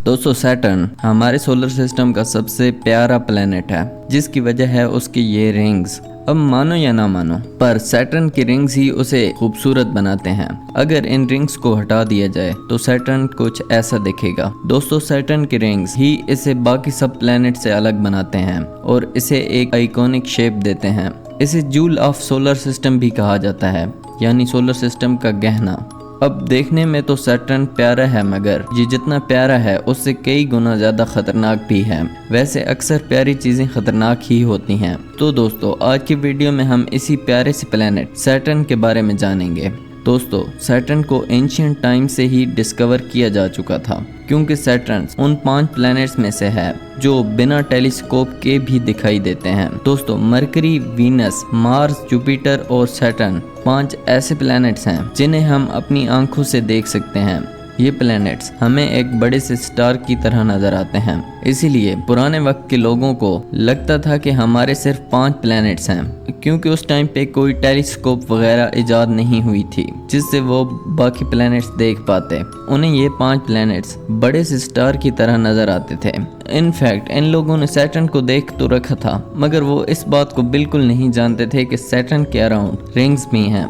दोस्तों सैटर्न हमारे solar system का सबसे प्यारा प्लेनेट है, जिसकी वजह है उसकी ये रिंग्स। अब मानो या ना मानो, पर सैटर्न की रिंग्स ही उसे खूबसूरत बनाते हैं। अगर इन रिंग्स को हटा दिया जाए तो सैटर्न कुछ ऐसा दिखेगा। दोस्तों सैटर्न की रिंग्स ही इसे बाकी सब प्लेनेट से अलग बनाते हैं और इसे एक आइकॉनिक शेप देते हैं। इसे जूल ऑफ सोलर सिस्टम भी कहा जाता है, यानी सोलर सिस्टम का गहना। अब देखने में तो सैटर्न प्यारा है, मगर ये जितना प्यारा है उससे कई गुना ज़्यादा खतरनाक भी है। वैसे अक्सर प्यारी चीज़ें खतरनाक ही होती हैं। तो दोस्तों आज की वीडियो में हम इसी प्यारे से प्लेनेट सैटर्न के बारे में जानेंगे। दोस्तों सैटर्न को एंशिएंट टाइम से ही डिस्कवर किया जा चुका था, क्योंकि सैटर्न उन 5 प्लैनेट्स में से है जो बिना टेलीस्कोप के भी दिखाई देते हैं। दोस्तों मरकरी, वीनस, मार्स, जुपिटर और सैटर्न 5 ऐसे प्लैनेट्स हैं जिन्हें हम अपनी आंखों से देख सकते हैं। ये प्लैनेट्स हमें एक बड़े से स्टार की तरह नजर आते हैं, इसीलिए पुराने वक्त के लोगों को लगता था कि हमारे सिर्फ 5 प्लैनेट्स हैं, क्योंकि उस टाइम पे कोई टेलीस्कोप वगैरह इजाद नहीं हुई थी जिससे वो बाकी प्लैनेट्स देख पाते। उन्हें ये 5 प्लैनेट्स बड़े से स्टार की तरह नजर आते थे। इनफैक्ट इन लोगों ने सैटर्न को देख तो रखा था, मगर वो इस बात को बिल्कुल नहीं जानते थे कि सैटर्न के अराउंड रिंग्स भी हैं।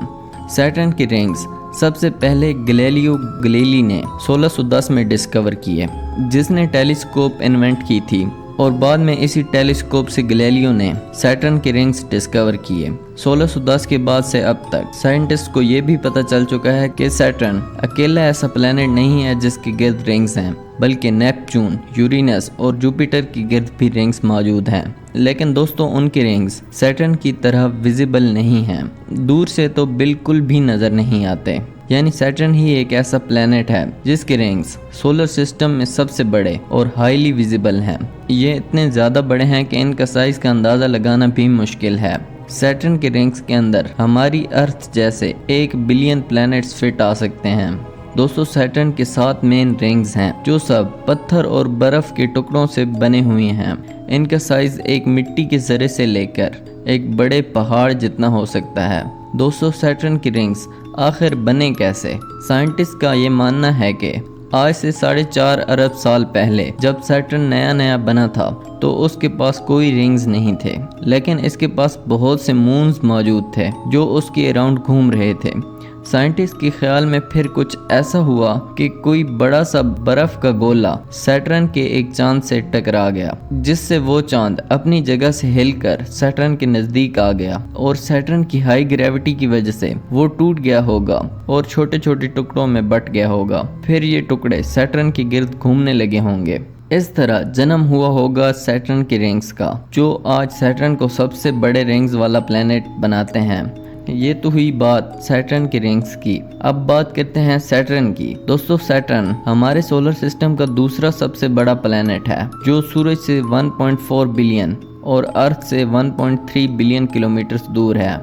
सैटर्न की रिंग्स सबसे पहले गैलीलियो गैलीली ने 1610 में डिस्कवर किए, जिसने टेलीस्कोप इन्वेंट की थी, और बाद में इसी टेलीस्कोप से गैलीलियो ने सैटर्न के रिंग्स डिस्कवर किए। 1610 के बाद से अब तक साइंटिस्ट को ये भी पता चल चुका है कि सैटर्न अकेला ऐसा प्लेनेट नहीं है जिसके गिर्द रिंग्स हैं, बल्कि नेपच्यून, यूरेनस और जुपिटर की गिर्द भी रिंग्स मौजूद हैं। लेकिन दोस्तों उनकी रिंग्स सैटर्न की तरह विजिबल नहीं हैं, दूर से तो बिल्कुल भी नजर नहीं आते। यानी सैटर्न ही एक ऐसा प्लेनेट है जिसके रिंग्स सोलर सिस्टम में सबसे बड़े और हाईली विजिबल हैं। ये इतने ज़्यादा बड़े हैं कि इनका साइज का अंदाज़ा लगाना भी मुश्किल है। सैटर्न के रिंग्स के अंदर हमारी अर्थ जैसे 1 बिलियन प्लैनेट्स फिट आ सकते हैं। दोस्तों सैटर्न के 7 मेन रिंग्स हैं जो सब पत्थर और बर्फ के टुकड़ों से बने हुए हैं। इनका साइज एक मिट्टी के जरे से लेकर एक बड़े पहाड़ जितना हो सकता है। दोस्तों सैटर्न की रिंग्स आखिर बने कैसे? साइंटिस्ट का ये मानना है कि आज से 4.5 अरब साल पहले जब सैटर्न नया नया बना था तो उसके पास कोई रिंग्स नहीं थे, लेकिन इसके पास बहुत से मून्स मौजूद थे जो उसके अराउंड घूम रहे थे। साइंटिस्ट के ख्याल में फिर कुछ ऐसा हुआ कि कोई बड़ा सा बर्फ का गोला सैटर्न के एक चांद से टकरा गया, जिससे वो चांद अपनी जगह से हिलकर सैटर्न के नजदीक आ गया, और सैटर्न की हाई ग्रेविटी की वजह से वो टूट गया होगा और छोटे छोटे टुकड़ों में बट गया होगा। फिर ये टुकड़े सैटर्न के गिर्द घूमने लगे होंगे। इस तरह जन्म हुआ होगा सैटर्न की रिंग्स का, जो आज सैटर्न को सबसे बड़े रिंग्स वाला प्लेनेट बनाते हैं। ये तो हुई बात सैटर्न की रिंग्स की। अब बात करते हैं सैटर्न की। दोस्तों सैटर्न हमारे सोलर सिस्टम का दूसरा सबसे बड़ा प्लेनेट है, जो सूरज से 1.4 बिलियन और अर्थ से 1.3 बिलियन किलोमीटर दूर है।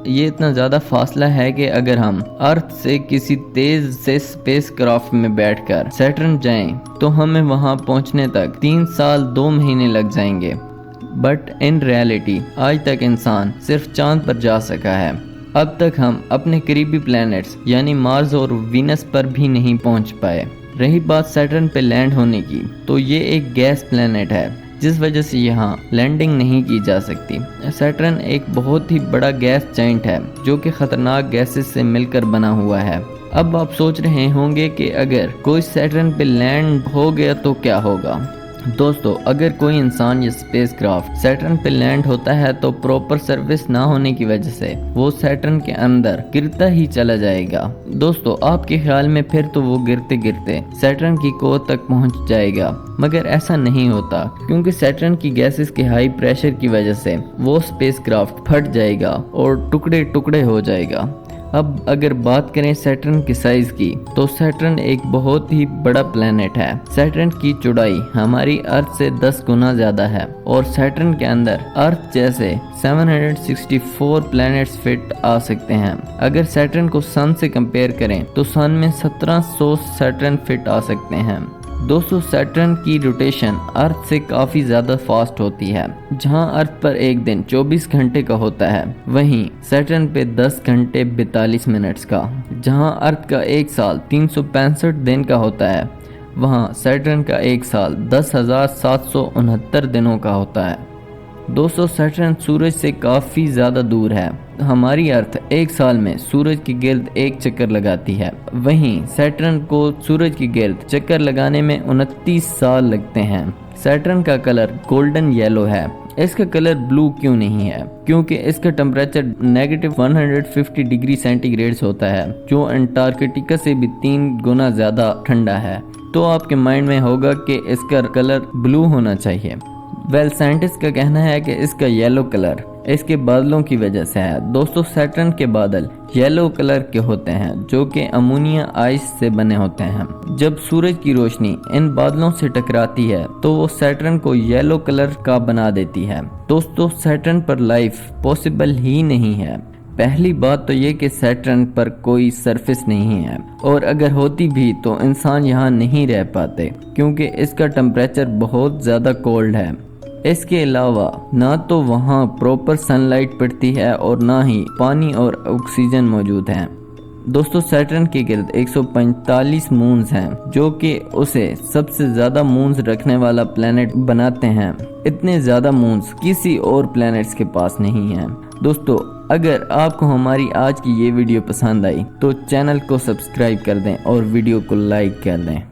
ये इतना ज़्यादा फासला है कि अगर हम अर्थ से किसी तेज से स्पेस क्राफ्ट में बैठकर सैटर्न जाएं तो हमें वहां पहुंचने तक 3 साल 2 महीने लग जाएंगे। बट इन रियलिटी आज तक इंसान सिर्फ चांद पर जा सका है। अब तक हम अपने करीबी प्लैनेट्स यानी मार्स और वीनस पर भी नहीं पहुंच पाए। रही बात सैटर्न पे लैंड होने की, तो ये एक गैस प्लैनेट है, जिस वजह से यहाँ लैंडिंग नहीं की जा सकती। सैटर्न एक बहुत ही बड़ा गैस जाइंट है जो कि खतरनाक गैसेस से मिलकर बना हुआ है। अब आप सोच रहे होंगे कि अगर कोई सैटर्न पे लैंड हो गया तो क्या होगा? दोस्तों अगर कोई इंसान या स्पेसक्राफ्ट सैटर्न पे लैंड होता है तो प्रॉपर सर्विस ना होने की वजह से वो सैटर्न के अंदर गिरता ही चला जाएगा। दोस्तों आपके ख्याल में फिर तो वो गिरते गिरते सैटर्न की कोर तक पहुंच जाएगा, मगर ऐसा नहीं होता, क्योंकि सैटर्न की गैसेस के हाई प्रेशर की वजह से वो स्पेसक्राफ्ट फट जाएगा और टुकड़े टुकड़े हो जाएगा। अब अगर बात करें सैटर्न की साइज की, तो सैटर्न एक बहुत ही बड़ा प्लेनेट है। सैटर्न की चौड़ाई हमारी अर्थ से 10 गुना ज्यादा है, और सैटर्न के अंदर अर्थ जैसे 764 प्लैनेट्स फिट आ सकते हैं। अगर सैटर्न को सन से कंपेयर करें तो सन में 1700 सैटर्न फिट आ सकते हैं। दोस्तों सैटर्न की रोटेशन अर्थ से काफ़ी ज़्यादा फास्ट होती है। जहां अर्थ पर एक दिन 24 घंटे का होता है, वहीं सैटर्न पे 10 घंटे 42 मिनट्स का। जहां अर्थ का एक साल 365 दिन का होता है, वहाँ सैटर्न का एक साल 10,769 दिनों का होता है। दोस्तों सैटर्न सूरज से काफ़ी ज़्यादा दूर है। हमारी अर्थ एक साल में सूरज की गिर्द एक चक्कर लगाती है, वहीं सैटर्न को सूरज की गिर्द चक्कर लगाने में 29 साल लगते हैं। सैटर्न का कलर गोल्डन येलो है। इसका कलर ब्लू क्यों नहीं है? क्योंकि इसका टेम्परेचर -150 डिग्री सेंटीग्रेड होता है, जो अंटार्कटिका से भी 3 गुना ज़्यादा ठंडा है। तो आपके माइंड में होगा कि इसका कलर ब्लू होना चाहिए। साइंटिस्ट का कहना है कि इसका येलो कलर इसके बादलों की वजह से है। दोस्तों सैटर्न के बादल येलो कलर के होते हैं, जो कि अमोनिया आइस से बने होते हैं। जब सूरज की रोशनी इन बादलों से टकराती है तो वो सैटर्न को येलो कलर का बना देती है। दोस्तों सैटर्न पर लाइफ पॉसिबल ही नहीं है। पहली बात तो ये कि सैटर्न पर कोई सरफेस नहीं है, और अगर होती भी तो इंसान यहाँ नहीं रह पाते, क्योंकि इसका टेम्परेचर बहुत ज़्यादा कोल्ड है। इसके अलावा ना तो वहाँ प्रॉपर सनलाइट पड़ती है और ना ही पानी और ऑक्सीजन मौजूद है। दोस्तों सैटर्न के गिर्द 145 मून्स हैं, जो कि उसे सबसे ज़्यादा मून्स रखने वाला प्लेनेट बनाते हैं। इतने ज़्यादा मून्स किसी और प्लेनेट्स के पास नहीं हैं। दोस्तों अगर आपको हमारी आज की ये वीडियो पसंद आई तो चैनल को सब्सक्राइब कर दें और वीडियो को लाइक कर दें।